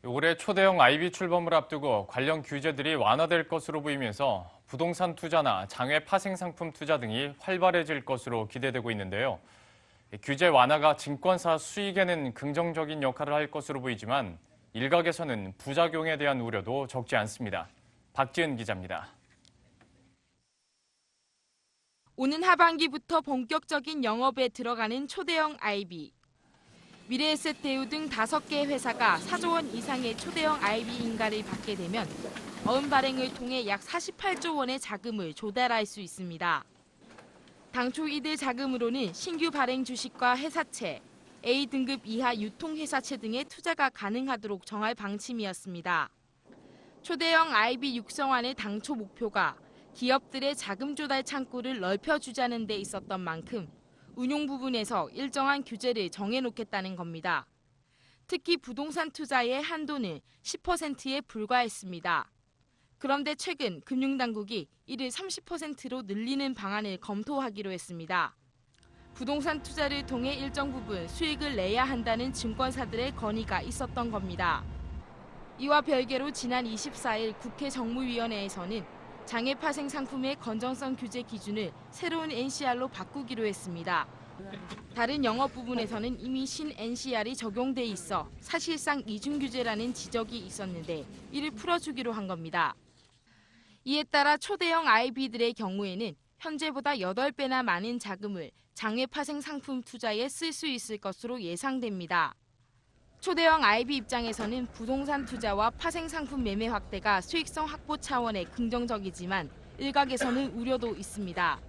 올해 초대형 IB 출범을 앞두고 관련 규제들이 완화될 것으로 보이면서 부동산 투자나 장외 파생 상품 투자 등이 활발해질 것으로 기대되고 있는데요. 규제 완화가 증권사 수익에는 긍정적인 역할을 할 것으로 보이지만 일각에서는 부작용에 대한 우려도 적지 않습니다. 박지은 기자입니다. 오는 하반기부터 본격적인 영업에 들어가는 초대형 IB. 미래에셋대우 등 5개 회사가 4조 원 이상의 초대형 IB 인가를 받게 되면 어음 발행을 통해 약 48조 원의 자금을 조달할 수 있습니다. 당초 이들 자금으로는 신규 발행 주식과 회사채, A등급 이하 유통회사채 등의 투자가 가능하도록 정할 방침이었습니다. 초대형 IB 육성안의 당초 목표가 기업들의 자금 조달 창구를 넓혀주자는 데 있었던 만큼 운용 부분에서 일정한 규제를 정해놓겠다는 겁니다. 특히 부동산 투자의 한도는 10%에 불과했습니다. 그런데 최근 금융당국이 이를 30%로 늘리는 방안을 검토하기로 했습니다. 부동산 투자를 통해 일정 부분 수익을 내야 한다는 증권사들의 건의가 있었던 겁니다. 이와 별개로 지난 24일 국회 정무위원회에서는 장외 파생 상품의 건전성 규제 기준을 새로운 NCR로 바꾸기로 했습니다. 다른 영업 부분에서는 이미 신 NCR이 적용돼 있어 사실상 이중 규제라는 지적이 있었는데 이를 풀어주기로 한 겁니다. 이에 따라 초대형 IB들의 경우에는 현재보다 8배나 많은 자금을 장외 파생 상품 투자에 쓸 수 있을 것으로 예상됩니다. 초대형 IB 입장에서는 부동산 투자와 파생 상품 매매 확대가 수익성 확보 차원에 긍정적이지만 일각에서는 우려도 있습니다.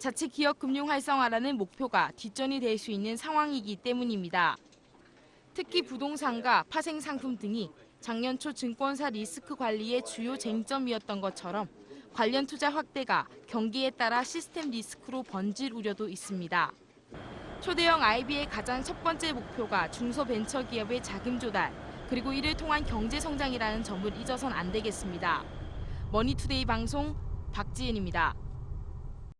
자체 기업 금융 활성화라는 목표가 뒷전이 될 수 있는 상황이기 때문입니다. 특히 부동산과 파생 상품 등이 작년 초 증권사 리스크 관리의 주요 쟁점이었던 것처럼 관련 투자 확대가 경기에 따라 시스템 리스크로 번질 우려도 있습니다. 초대형 IB의 가장 첫 번째 목표가 중소벤처기업의 자금 조달, 그리고 이를 통한 경제 성장이라는 점을 잊어선 안 되겠습니다. 머니투데이 방송 박지은입니다.